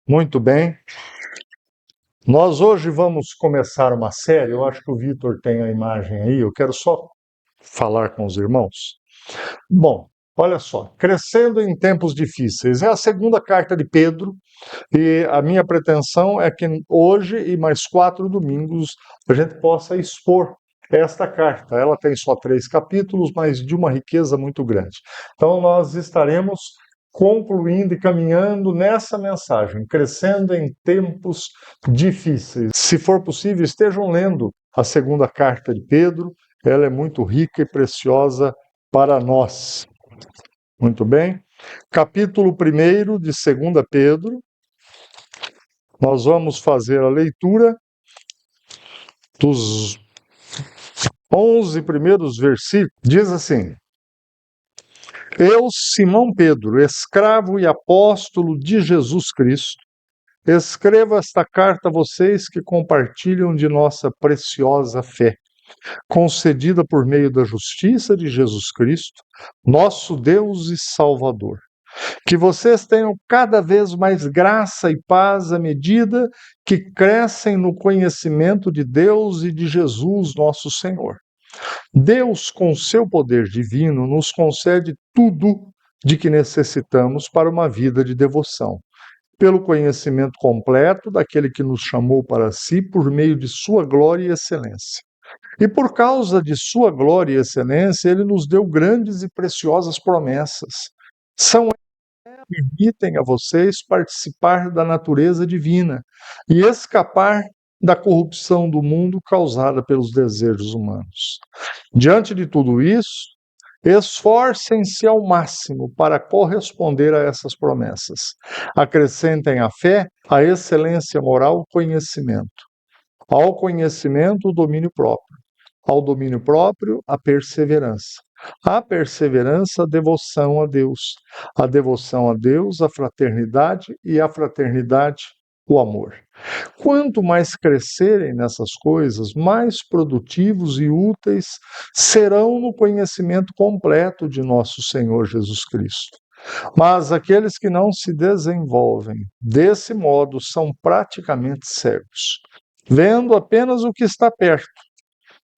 Muito bem. Nós hoje vamos começar uma série. Eu acho que o Vitor tem a imagem aí. Eu quero só falar com os irmãos. Bom, olha só. Crescendo em tempos difíceis. É a segunda carta de Pedro. E a minha pretensão é que hoje e mais 4 domingos a gente possa expor esta carta. Ela tem só 3 capítulos, mas de uma riqueza muito grande. Então nós estaremos concluindo e caminhando nessa mensagem, crescendo em tempos difíceis. Se for possível, estejam lendo a segunda carta de Pedro, ela é muito rica e preciosa para nós. Muito bem? Capítulo 1 de 2 Pedro, nós vamos fazer a leitura dos 11 primeiros versículos. Diz assim: Eu, Simão Pedro, escravo e apóstolo de Jesus Cristo, escrevo esta carta a vocês que compartilham de nossa preciosa fé, concedida por meio da justiça de Jesus Cristo, nosso Deus e Salvador. Que vocês tenham cada vez mais graça e paz à medida que crescem no conhecimento de Deus e de Jesus, nosso Senhor. Deus, com seu poder divino, nos concede tudo de que necessitamos para uma vida de devoção, pelo conhecimento completo daquele que nos chamou para si por meio de sua glória e excelência. E por causa de sua glória e excelência, ele nos deu grandes e preciosas promessas. São permitem a vocês participar da natureza divina e escapar da corrupção do mundo causada pelos desejos humanos. Diante de tudo isso, esforcem-se ao máximo para corresponder a essas promessas. Acrescentem à fé a excelência moral, o conhecimento. Ao conhecimento, o domínio próprio. Ao domínio próprio, a perseverança. A perseverança, a devoção a Deus. A devoção a Deus, a fraternidade, e a fraternidade, o amor. Quanto mais crescerem nessas coisas, mais produtivos e úteis serão no conhecimento completo de nosso Senhor Jesus Cristo. Mas aqueles que não se desenvolvem desse modo são praticamente cegos, vendo apenas o que está perto.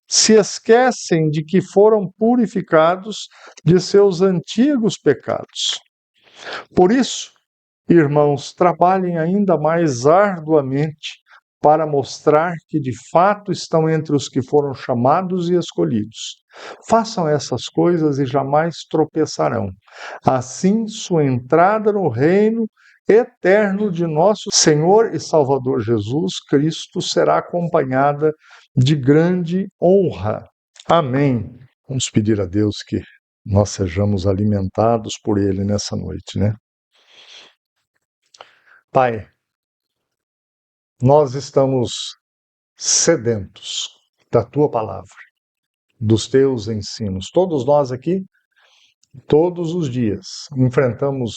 Se esquecem de que foram purificados de seus antigos pecados. Por isso, irmãos, trabalhem ainda mais arduamente para mostrar que de fato estão entre os que foram chamados e escolhidos. Façam essas coisas e jamais tropeçarão. Assim, sua entrada no reino eterno de nosso Senhor e Salvador Jesus Cristo será acompanhada de grande honra. Amém. Vamos pedir a Deus que nós sejamos alimentados por Ele nessa noite, né? Pai, nós estamos sedentos da Tua palavra, dos Teus ensinos. Todos nós aqui, todos os dias, enfrentamos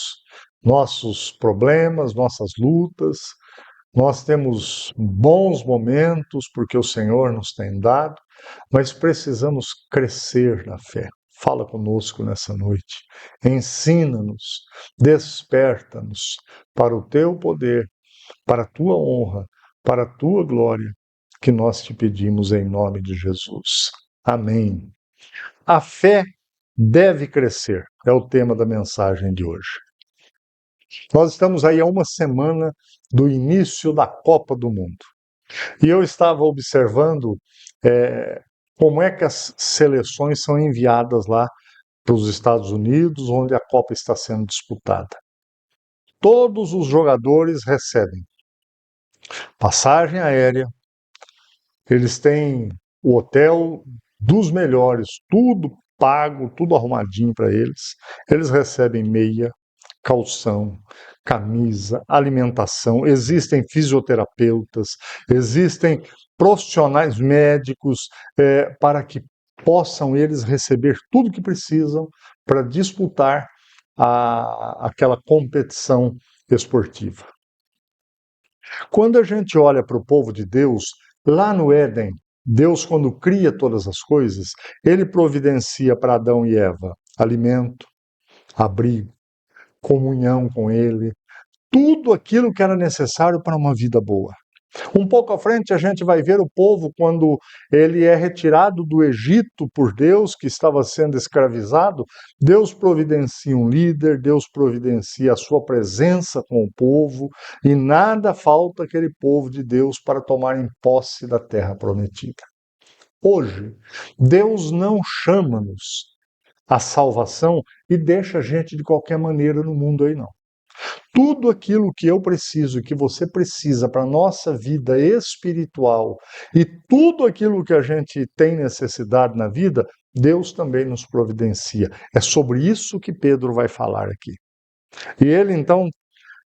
nossos problemas, nossas lutas. Nós temos bons momentos porque o Senhor nos tem dado, mas precisamos crescer na fé. Fala conosco nessa noite. Ensina-nos, desperta-nos para o Teu poder, para a Tua honra, para a Tua glória, que nós te pedimos em nome de Jesus. Amém. A fé deve crescer, é o tema da mensagem de hoje. Nós estamos aí a uma semana do início da Copa do Mundo. E eu estava observando como é que as seleções são enviadas lá para os Estados Unidos, onde a Copa está sendo disputada. Todos os jogadores recebem passagem aérea, eles têm o hotel dos melhores, tudo pago, tudo arrumadinho para eles. Eles recebem meia, calção, camisa, alimentação, existem fisioterapeutas, existem profissionais médicos para que possam eles receber tudo que precisam para disputar aquela competição esportiva. Quando a gente olha para o povo de Deus, lá no Éden, Deus, quando cria todas as coisas, ele providencia para Adão e Eva alimento, abrigo, comunhão com ele, tudo aquilo que era necessário para uma vida boa. Um pouco à frente a gente vai ver o povo quando ele é retirado do Egito por Deus, que estava sendo escravizado. Deus providencia um líder, Deus providencia a sua presença com o povo, e nada falta aquele povo de Deus para tomarem posse da terra prometida. Hoje, Deus não chama-nos à salvação e deixa a gente de qualquer maneira no mundo aí, não. Tudo aquilo que eu preciso, que você precisa para a nossa vida espiritual e tudo aquilo que a gente tem necessidade na vida, Deus também nos providencia. É sobre isso que Pedro vai falar aqui. E ele então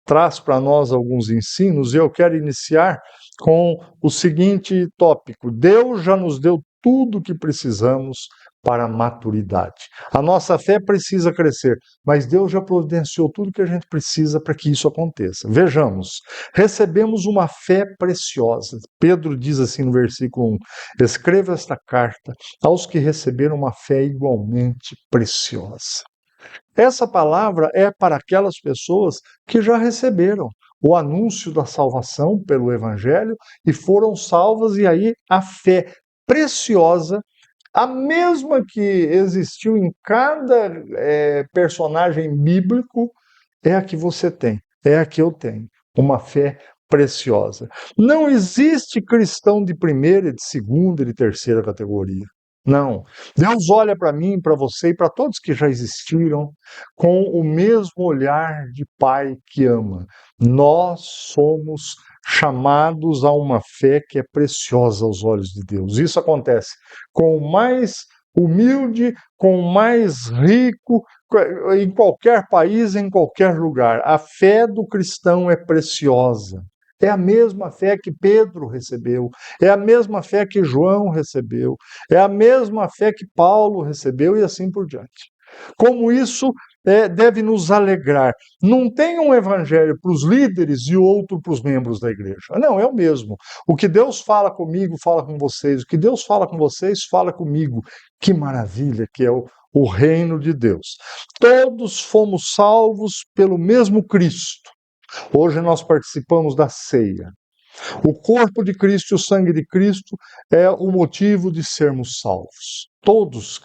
traz para nós alguns ensinos e eu quero iniciar com o seguinte tópico: Deus já nos deu tudo o que precisamos para a maturidade. A nossa fé precisa crescer, mas Deus já providenciou tudo que a gente precisa para que isso aconteça. Vejamos, recebemos uma fé preciosa. Pedro diz assim no versículo 1: escreva esta carta aos que receberam uma fé igualmente preciosa. Essa palavra é para aquelas pessoas que já receberam o anúncio da salvação pelo Evangelho e foram salvas, e aí a fé preciosa, a mesma que existiu em cada personagem bíblico, é a que você tem, é a que eu tenho, uma fé preciosa. Não existe cristão de primeira, de segunda e de terceira categoria. Não. Deus olha para mim, para você e para todos que já existiram com o mesmo olhar de pai que ama. Nós somos chamados a uma fé que é preciosa aos olhos de Deus. Isso acontece com o mais humilde, com o mais rico, em qualquer país, em qualquer lugar. A fé do cristão é preciosa. É a mesma fé que Pedro recebeu, é a mesma fé que João recebeu, é a mesma fé que Paulo recebeu e assim por diante. Como isso deve nos alegrar. Não tem um evangelho para os líderes e outro para os membros da igreja. Não, é o mesmo. O que Deus fala comigo, fala com vocês. O que Deus fala com vocês, fala comigo. Que maravilha que é o reino de Deus. Todos fomos salvos pelo mesmo Cristo. Hoje nós participamos da ceia. O corpo de Cristo e o sangue de Cristo é o motivo de sermos salvos. Todos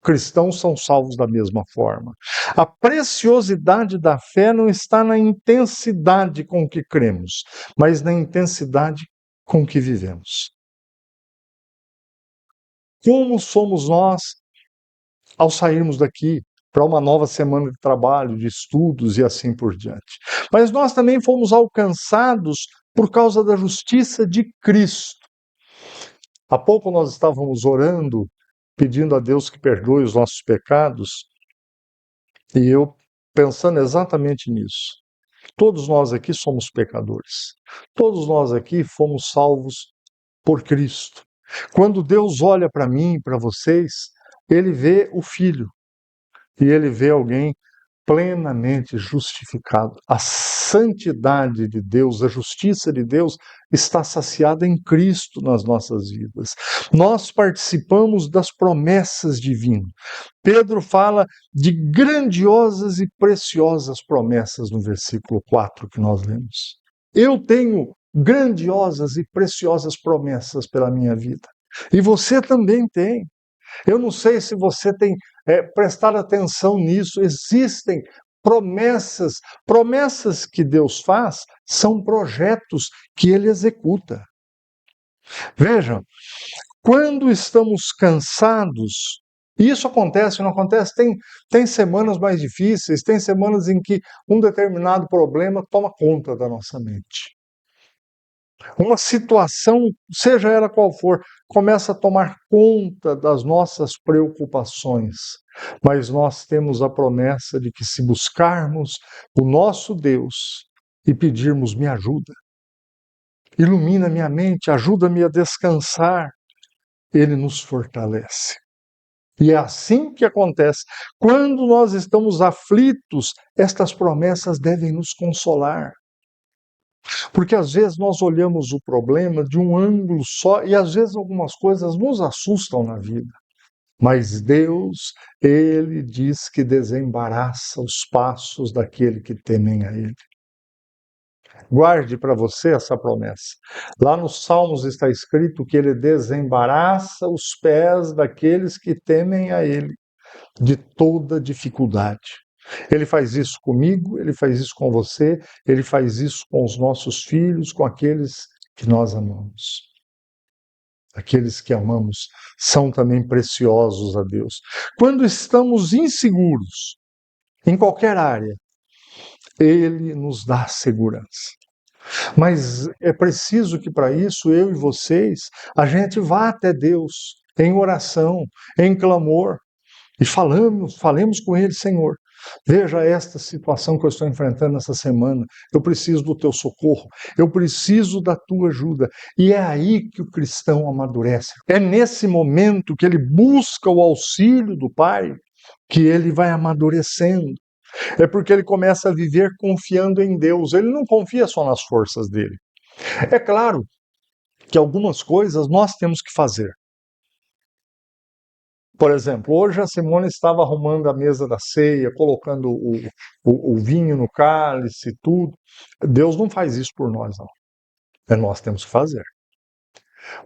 cristãos são salvos da mesma forma. A preciosidade da fé não está na intensidade com que cremos, mas na intensidade com que vivemos. Como somos nós ao sairmos daqui para uma nova semana de trabalho, de estudos e assim por diante. Mas nós também fomos alcançados por causa da justiça de Cristo. Há pouco nós estávamos orando, pedindo a Deus que perdoe os nossos pecados, e eu pensando exatamente nisso. Todos nós aqui somos pecadores. Todos nós aqui fomos salvos por Cristo. Quando Deus olha para mim e para vocês, Ele vê o Filho. E Ele vê alguém plenamente justificado. A santidade de Deus, a justiça de Deus está saciada em Cristo nas nossas vidas. Nós participamos das promessas divinas. Pedro fala de grandiosas e preciosas promessas no versículo 4 que nós lemos. Eu tenho grandiosas e preciosas promessas pela minha vida. E você também tem. Eu não sei se você tem prestado atenção nisso. Existem promessas que Deus faz são projetos que Ele executa. Vejam, quando estamos cansados, e isso acontece, não acontece? Tem semanas mais difíceis, tem semanas em que um determinado problema toma conta da nossa mente. Uma situação, seja ela qual for, começa a tomar conta das nossas preocupações. Mas nós temos a promessa de que se buscarmos o nosso Deus e pedirmos me ajuda, ilumina minha mente, ajuda-me a descansar, Ele nos fortalece. E é assim que acontece. Quando nós estamos aflitos, estas promessas devem nos consolar. Porque às vezes nós olhamos o problema de um ângulo só e às vezes algumas coisas nos assustam na vida. Mas Deus, Ele diz que desembaraça os passos daquele que temem a Ele. Guarde para você essa promessa. Lá nos Salmos está escrito que ele desembaraça os pés daqueles que temem a ele de toda dificuldade. Ele faz isso comigo, ele faz isso com você, ele faz isso com os nossos filhos, com aqueles que nós amamos. Aqueles que amamos são também preciosos a Deus. Quando estamos inseguros em qualquer área, ele nos dá segurança. Mas é preciso que para isso eu e vocês a gente vá até Deus em oração, em clamor e falemos com Ele, Senhor. Veja esta situação que eu estou enfrentando essa semana. Eu preciso do teu socorro, eu preciso da tua ajuda. E é aí que o cristão amadurece. É nesse momento que ele busca o auxílio do Pai que ele vai amadurecendo. É porque ele começa a viver confiando em Deus. Ele não confia só nas forças dele. É claro que algumas coisas nós temos que fazer. Por exemplo, hoje a Simone estava arrumando a mesa da ceia, colocando o vinho no cálice e tudo. Deus não faz isso por nós, não. É nós temos que fazer.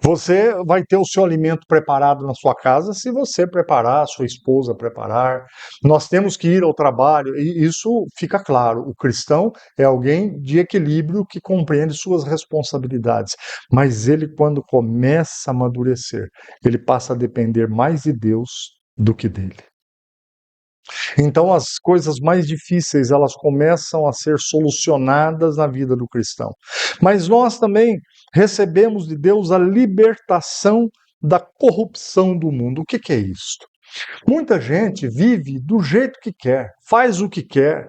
Você vai ter o seu alimento preparado na sua casa se você preparar, sua esposa preparar. Nós temos que ir ao trabalho, e isso fica claro. O cristão é alguém de equilíbrio que compreende suas responsabilidades. Mas ele, quando começa a amadurecer, ele passa a depender mais de Deus do que dele. Então as coisas mais difíceis, elas começam a ser solucionadas na vida do cristão. Mas nós também recebemos de Deus a libertação da corrupção do mundo. O que é isto? Muita gente vive do jeito que quer, faz o que quer.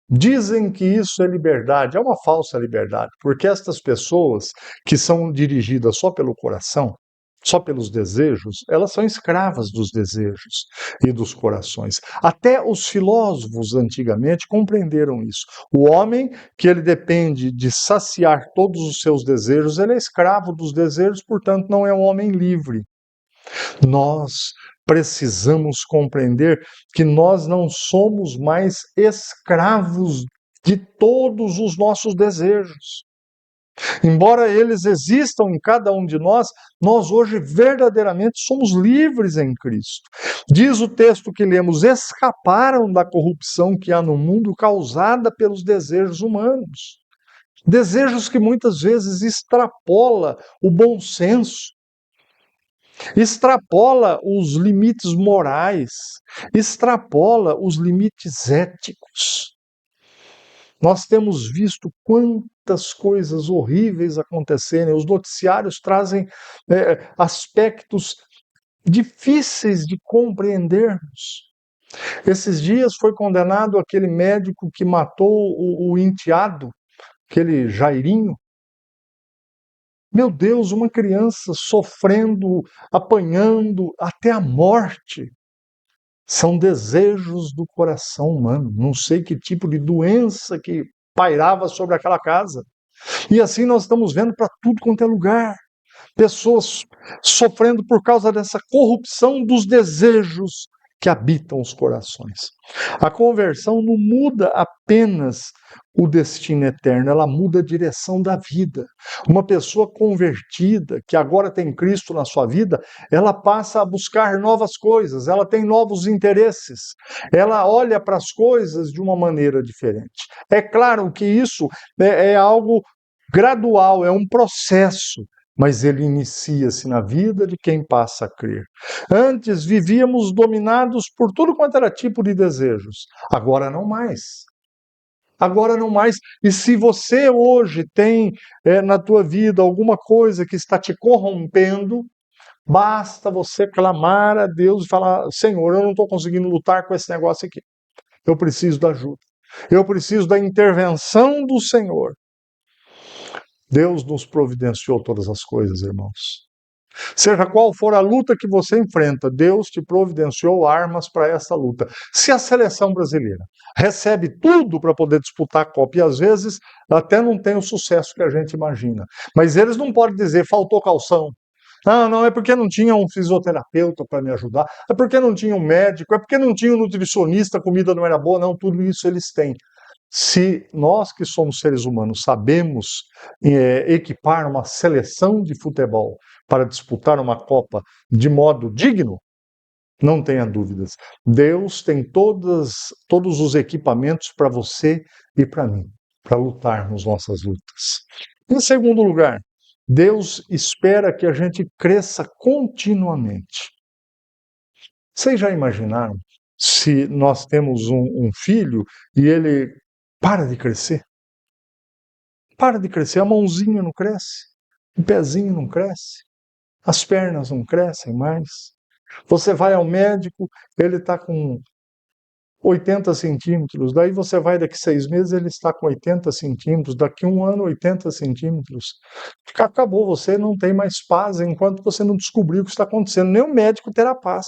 Dizem que isso é liberdade. É uma falsa liberdade, porque estas pessoas que são dirigidas só pelo coração, só pelos desejos, elas são escravas dos desejos e dos corações. Até os filósofos antigamente compreenderam isso. O homem que ele depende de saciar todos os seus desejos, ele é escravo dos desejos, portanto não é um homem livre. Nós precisamos compreender que nós não somos mais escravos de todos os nossos desejos. Embora eles existam em cada um de nós, nós hoje verdadeiramente somos livres em Cristo. Diz o texto que lemos: escaparam da corrupção que há no mundo causada pelos desejos humanos. Desejos que muitas vezes extrapola o bom senso, extrapola os limites morais, extrapola os limites éticos. Nós temos visto quantas coisas horríveis acontecerem. Os noticiários trazem aspectos difíceis de compreendermos. Esses dias foi condenado aquele médico que matou o enteado, aquele Jairinho. Meu Deus, uma criança sofrendo, apanhando até a morte. São desejos do coração humano. Não sei que tipo de doença que pairava sobre aquela casa. E assim nós estamos vendo para tudo quanto é lugar. Pessoas sofrendo por causa dessa corrupção dos desejos que habitam os corações. A conversão não muda apenas o destino eterno, ela muda a direção da vida. Uma pessoa convertida, que agora tem Cristo na sua vida, ela passa a buscar novas coisas, ela tem novos interesses, ela olha para as coisas de uma maneira diferente. É claro que isso é algo gradual, é um processo, mas ele inicia-se na vida de quem passa a crer. Antes vivíamos dominados por tudo quanto era tipo de desejos, agora não mais. Agora não mais. E se você hoje tem na tua vida alguma coisa que está te corrompendo, basta você clamar a Deus e falar: Senhor, eu não estou conseguindo lutar com esse negócio aqui. Eu preciso da ajuda. Eu preciso da intervenção do Senhor. Deus nos providenciou todas as coisas, irmãos. Seja qual for a luta que você enfrenta, Deus te providenciou armas para essa luta. Se a seleção brasileira recebe tudo para poder disputar a Copa, e às vezes até não tem o sucesso que a gente imagina, mas eles não podem dizer faltou calção. Não, é porque não tinha um fisioterapeuta para me ajudar, é porque não tinha um médico, é porque não tinha um nutricionista, a comida não era boa, não, tudo isso eles têm. Se nós que somos seres humanos sabemos equipar uma seleção de futebol para disputar uma Copa de modo digno, não tenha dúvidas. Deus tem todos os equipamentos para você e para mim, para lutarmos nossas lutas. Em segundo lugar, Deus espera que a gente cresça continuamente. Vocês já imaginaram se nós temos um filho e ele para de crescer? Para de crescer, a mãozinha não cresce, o pezinho não cresce, as pernas não crescem mais. Você vai ao médico, ele está com 80 centímetros, daí você vai daqui 6 meses, ele está com 80 centímetros, daqui um ano, 80 centímetros. Acabou, você não tem mais paz enquanto você não descobrir o que está acontecendo. Nem o médico terá paz.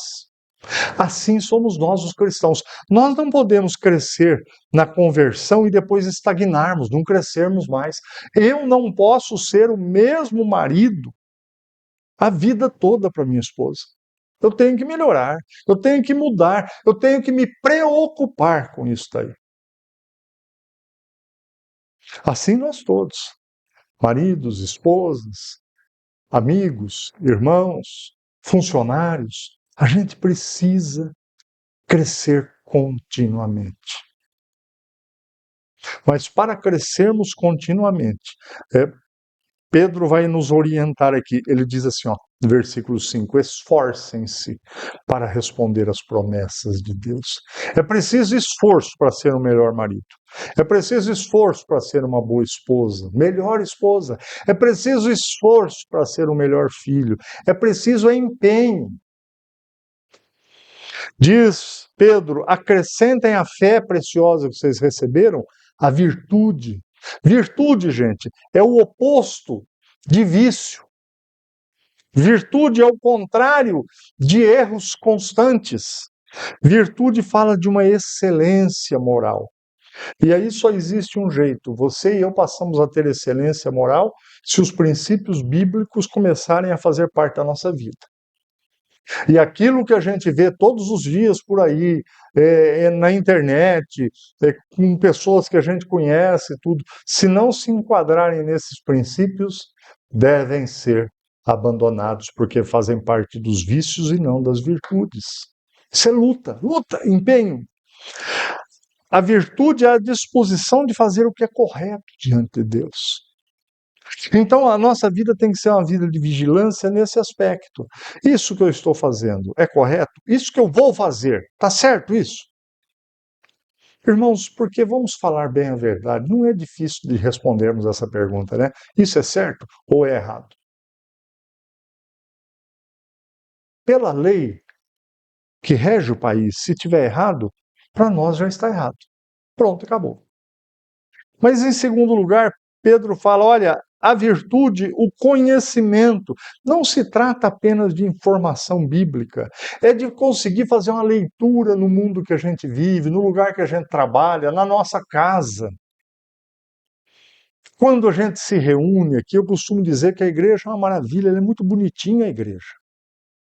Assim somos nós, os cristãos. Nós não podemos crescer na conversão e depois estagnarmos, não crescermos mais. Eu não posso ser o mesmo marido a vida toda para minha esposa. Eu tenho que melhorar, eu tenho que mudar, eu tenho que me preocupar com isso daí. Assim nós todos, maridos, esposas, amigos, irmãos, funcionários, a gente precisa crescer continuamente. Mas para crescermos continuamente, Pedro vai nos orientar aqui. Ele diz assim, ó, no versículo 5, esforcem-se para responder às promessas de Deus. É preciso esforço para ser um melhor marido. É preciso esforço para ser uma boa esposa, melhor esposa. É preciso esforço para ser um melhor filho. É preciso empenho. Diz Pedro, acrescentem à fé preciosa que vocês receberam a virtude. Virtude, gente, é o oposto de vício. Virtude é o contrário de erros constantes. Virtude fala de uma excelência moral. E aí só existe um jeito. Você e eu passamos a ter excelência moral se os princípios bíblicos começarem a fazer parte da nossa vida. E aquilo que a gente vê todos os dias por aí, na internet, com pessoas que a gente conhece, tudo, se não se enquadrarem nesses princípios, devem ser abandonados, porque fazem parte dos vícios e não das virtudes. Isso é luta, luta, empenho. A virtude é a disposição de fazer o que é correto diante de Deus. Então, a nossa vida tem que ser uma vida de vigilância nesse aspecto. Isso que eu estou fazendo é correto? Isso que eu vou fazer, está certo isso? Irmãos, porque vamos falar bem a verdade, não é difícil de respondermos essa pergunta, né? Isso é certo ou é errado? Pela lei que rege o país, se tiver errado, para nós já está errado. Pronto, acabou. Mas em segundo lugar, Pedro fala, olha, a virtude, o conhecimento, não se trata apenas de informação bíblica, é de conseguir fazer uma leitura no mundo que a gente vive, no lugar que a gente trabalha, na nossa casa. Quando a gente se reúne aqui, eu costumo dizer que a igreja é uma maravilha, ela é muito bonitinha a igreja.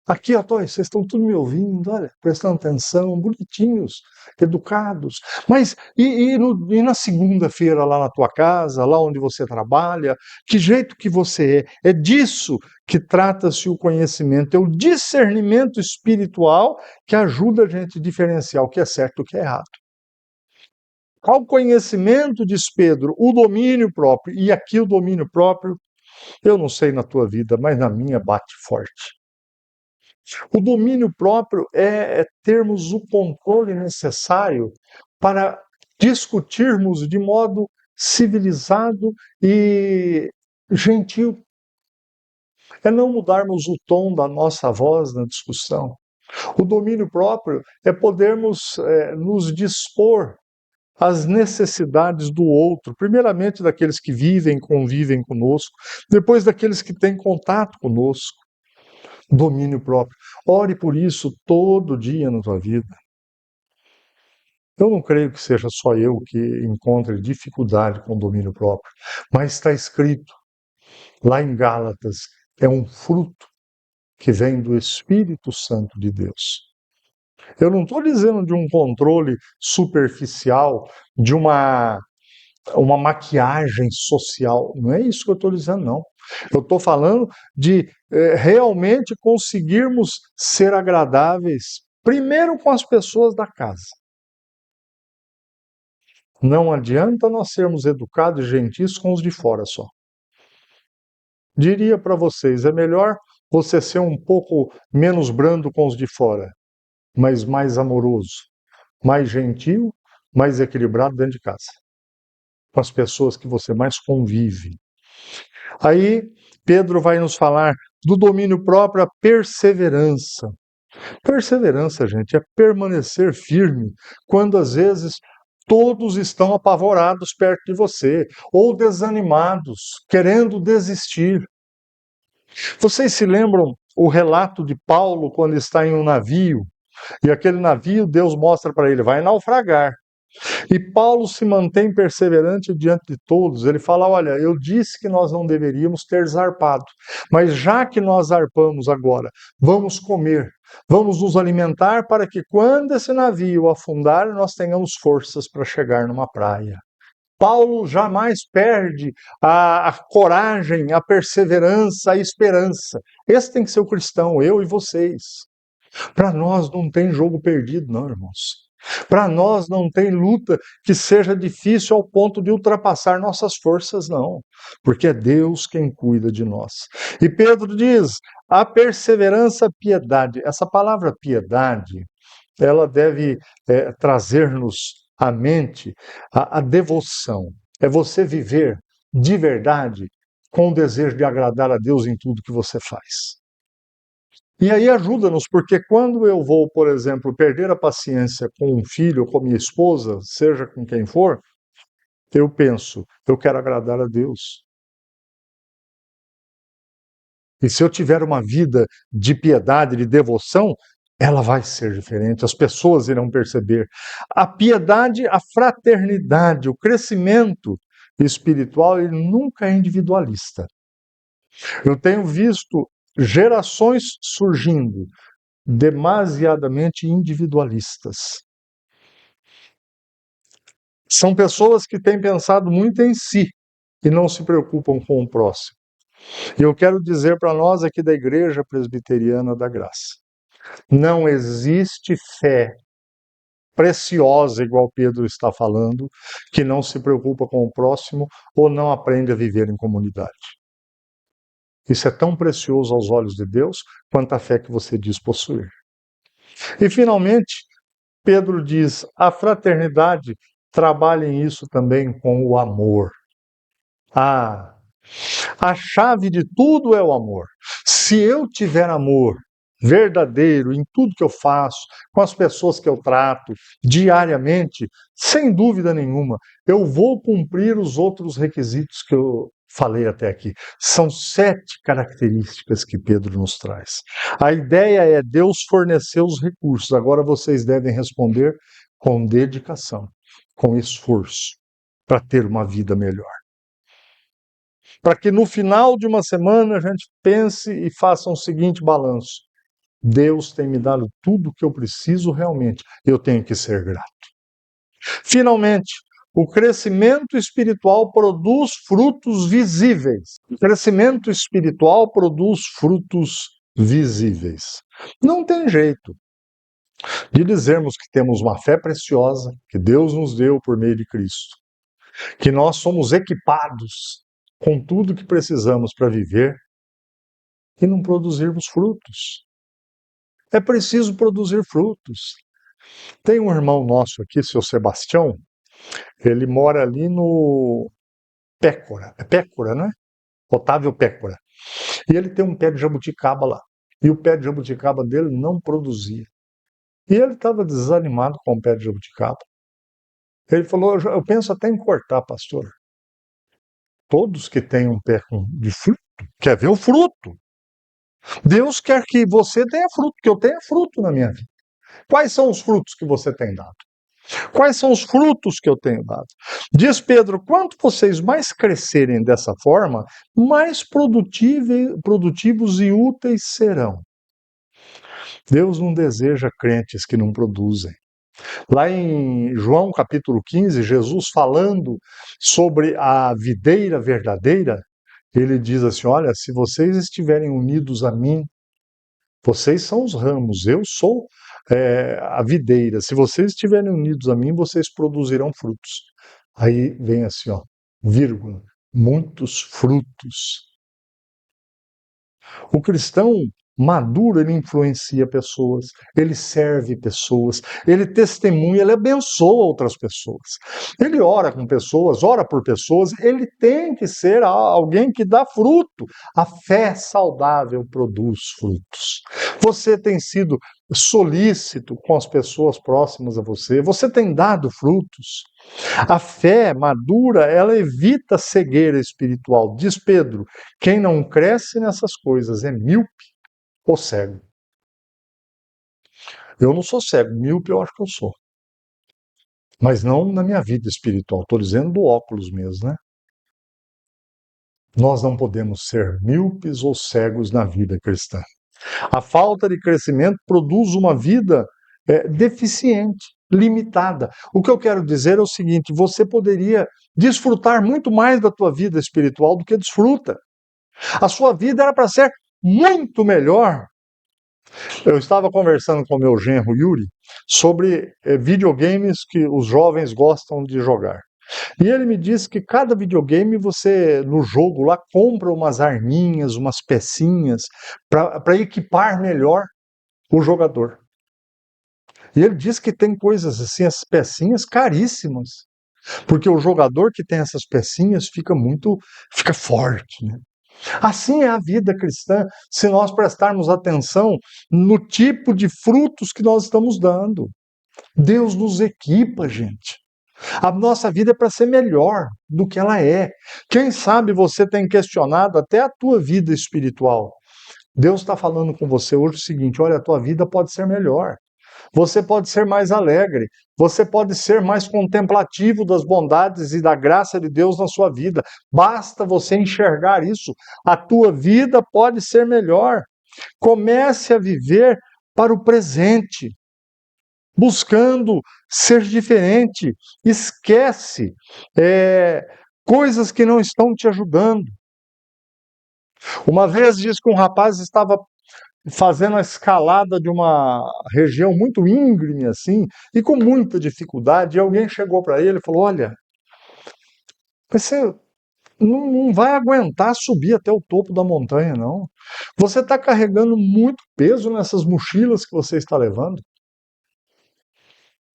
Aqui, ó, vocês estão tudo me ouvindo, olha, prestando atenção, bonitinhos, educados. Mas e na segunda-feira lá na tua casa, lá onde você trabalha, que jeito que você é? É disso que trata-se o conhecimento, é o discernimento espiritual que ajuda a gente a diferenciar o que é certo e o que é errado. Ao conhecimento, diz Pedro, o domínio próprio. E aqui o domínio próprio, eu não sei na tua vida, mas na minha bate forte. O domínio próprio é termos o controle necessário para discutirmos de modo civilizado e gentil. É não mudarmos o tom da nossa voz na discussão. O domínio próprio é podermos nos dispor às necessidades do outro, primeiramente daqueles que vivem, convivem conosco, depois daqueles que têm contato conosco. Domínio próprio. Ore por isso todo dia na tua vida. Eu não creio que seja só eu que encontre dificuldade com o domínio próprio, mas está escrito lá em Gálatas, é um fruto que vem do Espírito Santo de Deus. Eu não estou dizendo de um controle superficial, de uma maquiagem social. Não é isso que eu estou dizendo, não. Eu estou falando de realmente conseguirmos ser agradáveis, primeiro com as pessoas da casa. Não adianta nós sermos educados e gentis com os de fora só. Diria para vocês, é melhor você ser um pouco menos brando com os de fora, mas mais amoroso, mais gentil, mais equilibrado dentro de casa, com as pessoas que você mais convive. Aí Pedro vai nos falar do domínio próprio, a perseverança. Perseverança, gente, é permanecer firme quando às vezes todos estão apavorados perto de você ou desanimados, querendo desistir. Vocês se lembram o relato de Paulo quando está em um navio e aquele navio Deus mostra para ele, vai naufragar. E Paulo se mantém perseverante diante de todos. Ele fala: olha, eu disse que nós não deveríamos ter zarpado, mas já que nós zarpamos agora, vamos comer, vamos nos alimentar para que quando esse navio afundar, nós tenhamos forças para chegar numa praia. Paulo jamais perde a coragem, a perseverança, a esperança. Esse tem que ser o cristão, eu e vocês. Para nós não tem jogo perdido, não, irmãos. Para nós não tem luta que seja difícil ao ponto de ultrapassar nossas forças, não. Porque é Deus quem cuida de nós. E Pedro diz: a perseverança, a piedade. Essa palavra piedade, ela deve trazer-nos à mente a devoção. É você viver de verdade com o desejo de agradar a Deus em tudo que você faz. E aí ajuda-nos, porque quando eu vou, por exemplo, perder a paciência com um filho, com minha esposa, seja com quem for, eu penso, eu quero agradar a Deus. E se eu tiver uma vida de piedade, de devoção, ela vai ser diferente, as pessoas irão perceber. A piedade, a fraternidade, o crescimento espiritual, ele nunca é individualista. Eu tenho visto gerações surgindo demasiadamente individualistas. São pessoas que têm pensado muito em si e não se preocupam com o próximo. E eu quero dizer para nós aqui da Igreja Presbiteriana da Graça, não existe fé preciosa, igual Pedro está falando, que não se preocupa com o próximo ou não aprende a viver em comunidade. Isso é tão precioso aos olhos de Deus quanto a fé que você diz possuir. E, finalmente, Pedro diz, a fraternidade, trabalhem isso também com o amor. A chave de tudo é o amor. Se eu tiver amor verdadeiro em tudo que eu faço, com as pessoas que eu trato diariamente, sem dúvida nenhuma, eu vou cumprir os outros requisitos que eu falei até aqui. São 7 características que Pedro nos traz. A ideia é Deus fornecer os recursos, agora vocês devem responder com dedicação, com esforço, para ter uma vida melhor. Para que no final de uma semana a gente pense e faça um seguinte balanço: Deus tem me dado tudo o que eu preciso realmente, eu tenho que ser grato. Finalmente, o crescimento espiritual produz frutos visíveis. O crescimento espiritual produz frutos visíveis. Não tem jeito de dizermos que temos uma fé preciosa, que Deus nos deu por meio de Cristo, que nós somos equipados com tudo que precisamos para viver e não produzirmos frutos. É preciso produzir frutos. Tem um irmão nosso aqui, seu Sebastião, ele mora ali no Pécora. É Pécora, não é? Otávio Pécora. E ele tem um pé de jabuticaba lá. E o pé de jabuticaba dele não produzia. E ele estava desanimado com o pé de jabuticaba. Ele falou, eu penso até em cortar, pastor. Todos que têm um pé de fruto, quer ver o fruto. Deus quer que você tenha fruto, que eu tenha fruto na minha vida. Quais são os frutos que você tem dado? Quais são os frutos que eu tenho dado? Diz Pedro, quanto vocês mais crescerem dessa forma, mais produtivos e úteis serão. Deus não deseja crentes que não produzem. Lá em João capítulo 15, Jesus falando sobre a videira verdadeira, ele diz assim: olha, se vocês estiverem unidos a mim, vocês são os ramos, eu sou a videira. Se vocês estiverem unidos a mim, vocês produzirão frutos. Aí vem assim, ó, vírgula, muitos frutos. O cristão maduro, ele influencia pessoas, ele serve pessoas, ele testemunha, ele abençoa outras pessoas. Ele ora com pessoas, ora por pessoas, ele tem que ser alguém que dá fruto. A fé saudável produz frutos. Você tem sido solícito com as pessoas próximas a você, você tem dado frutos. A fé madura, ela evita cegueira espiritual. Diz Pedro, quem não cresce nessas coisas é míope ou cego. Eu não sou cego, míope eu acho que eu sou. Mas não na minha vida espiritual, estou dizendo do óculos mesmo, né? Nós não podemos ser míopes ou cegos na vida cristã. A falta de crescimento produz uma vida deficiente, limitada. O que eu quero dizer é o seguinte: você poderia desfrutar muito mais da tua vida espiritual do que desfruta. A sua vida era para ser muito melhor. Eu estava conversando com o meu genro Yuri sobre videogames que os jovens gostam de jogar. E ele me disse que cada videogame você, no jogo lá, compra umas arminhas, umas pecinhas para equipar melhor o jogador. E ele diz que tem coisas assim, as pecinhas caríssimas. Porque o jogador que tem essas pecinhas fica forte, né? Assim é a vida cristã, se nós prestarmos atenção no tipo de frutos que nós estamos dando. Deus nos equipa, gente. A nossa vida é para ser melhor do que ela é. Quem sabe você tem questionado até a tua vida espiritual. Deus está falando com você hoje o seguinte: olha, a tua vida pode ser melhor. Você pode ser mais alegre, você pode ser mais contemplativo das bondades e da graça de Deus na sua vida. Basta você enxergar isso. A tua vida pode ser melhor. Comece a viver para o presente, buscando ser diferente. Esquece coisas que não estão te ajudando. Uma vez diz que um rapaz estava fazendo a escalada de uma região muito íngreme assim, e com muita dificuldade, e alguém chegou para ele e falou: olha, você não vai aguentar subir até o topo da montanha, não. Você está carregando muito peso nessas mochilas que você está levando.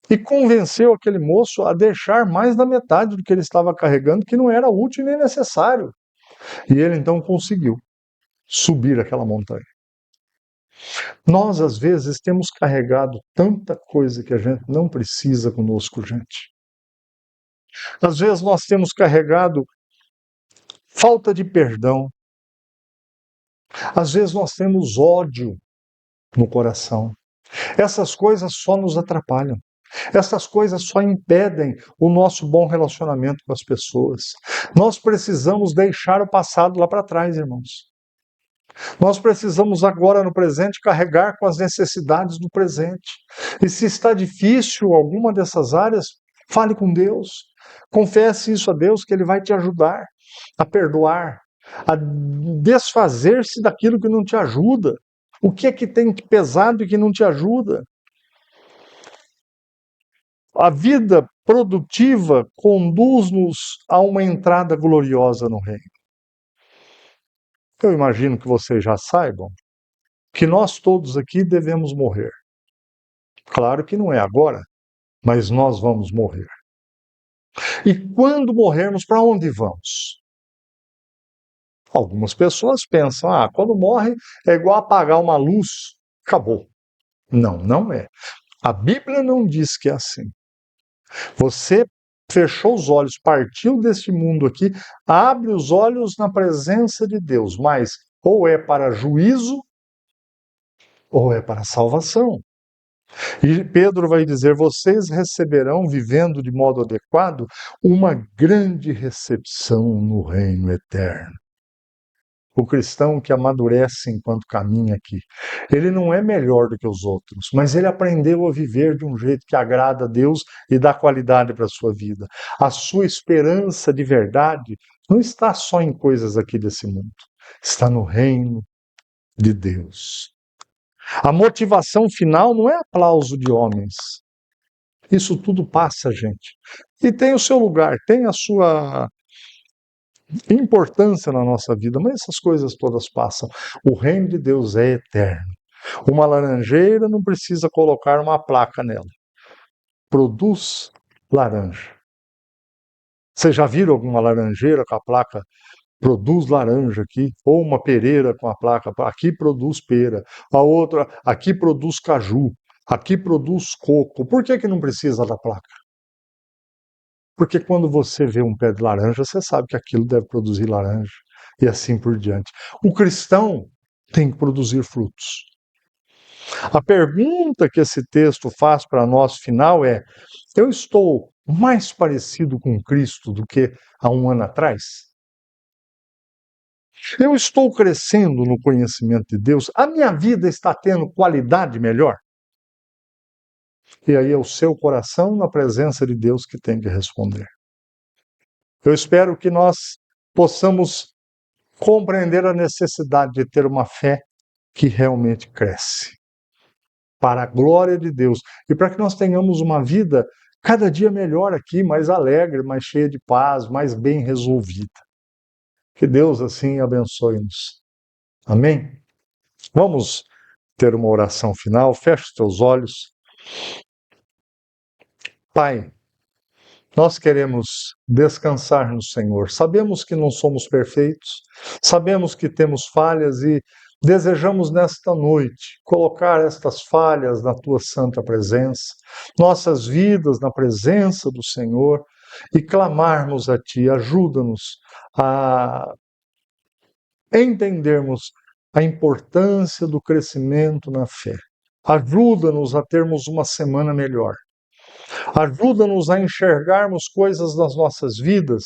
E convenceu aquele moço a deixar mais da metade do que ele estava carregando, que não era útil nem necessário. E ele então conseguiu subir aquela montanha. Nós, às vezes, temos carregado tanta coisa que a gente não precisa conosco, gente. Às vezes nós temos carregado falta de perdão. Às vezes nós temos ódio no coração. Essas coisas só nos atrapalham. Essas coisas só impedem o nosso bom relacionamento com as pessoas. Nós precisamos deixar o passado lá para trás, irmãos. Nós precisamos agora, no presente, carregar com as necessidades do presente. E se está difícil alguma dessas áreas, fale com Deus. Confesse isso a Deus, que Ele vai te ajudar a perdoar, a desfazer-se daquilo que não te ajuda. O que é que tem pesado e que não te ajuda? A vida produtiva conduz-nos a uma entrada gloriosa no reino. Eu imagino que vocês já saibam que nós todos aqui devemos morrer. Claro que não é agora, mas nós vamos morrer. E quando morrermos, para onde vamos? Algumas pessoas pensam, quando morre é igual apagar uma luz, acabou. Não, não é. A Bíblia não diz que é assim. Você fechou os olhos, partiu deste mundo aqui, abre os olhos na presença de Deus, mas ou é para juízo ou é para salvação. E Pedro vai dizer: vocês receberão, vivendo de modo adequado, uma grande recepção no reino eterno. o cristão que amadurece enquanto caminha aqui. Ele não é melhor do que os outros, mas ele aprendeu a viver de um jeito que agrada a Deus e dá qualidade para a sua vida. A sua esperança de verdade não está só em coisas aqui desse mundo, está no reino de Deus. A motivação final não é aplauso de homens. Isso tudo passa, gente. E tem o seu lugar, tem a sua importância na nossa vida, mas essas coisas todas passam. O reino de Deus é eterno. Uma laranjeira não precisa colocar uma placa nela. Produz laranja. Vocês já viram alguma laranjeira com a placa produz laranja aqui? Ou uma pereira com a placa aqui produz pera. A outra aqui produz caju. Aqui produz coco. Por que não precisa da placa? Porque quando você vê um pé de laranja, você sabe que aquilo deve produzir laranja. E assim por diante. O cristão tem que produzir frutos. A pergunta que esse texto faz para nós, final, é: eu estou mais parecido com Cristo do que há um ano atrás? Eu estou crescendo no conhecimento de Deus? A minha vida está tendo qualidade melhor? E aí é o seu coração na presença de Deus que tem que responder. Eu espero que nós possamos compreender a necessidade de ter uma fé que realmente cresce, para a glória de Deus, e para que nós tenhamos uma vida cada dia melhor aqui, mais alegre, mais cheia de paz, mais bem resolvida. Que Deus assim abençoe-nos. Amém? Vamos ter uma oração final. Feche os teus olhos. Pai, nós queremos descansar no Senhor. Sabemos que não somos perfeitos, sabemos que temos falhas e desejamos nesta noite colocar estas falhas na Tua santa presença, nossas vidas na presença do Senhor e clamarmos a Ti. Ajuda-nos a entendermos a importância do crescimento na fé. Ajuda-nos a termos uma semana melhor. Ajuda-nos a enxergarmos coisas nas nossas vidas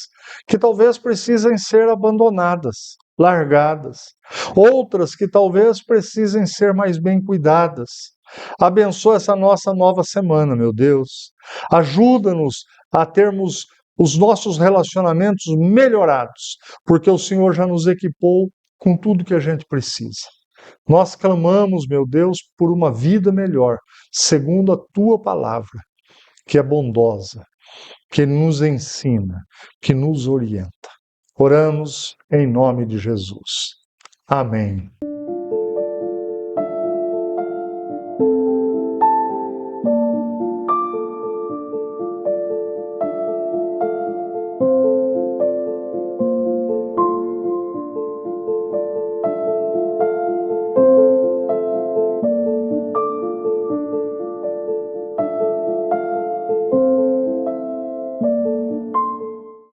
que talvez precisem ser abandonadas, largadas. Outras que talvez precisem ser mais bem cuidadas. Abençoa essa nossa nova semana, meu Deus. Ajuda-nos a termos os nossos relacionamentos melhorados, porque o Senhor já nos equipou com tudo que a gente precisa. Nós clamamos, meu Deus, por uma vida melhor, segundo a Tua palavra, que é bondosa, que nos ensina, que nos orienta. Oramos em nome de Jesus. Amém.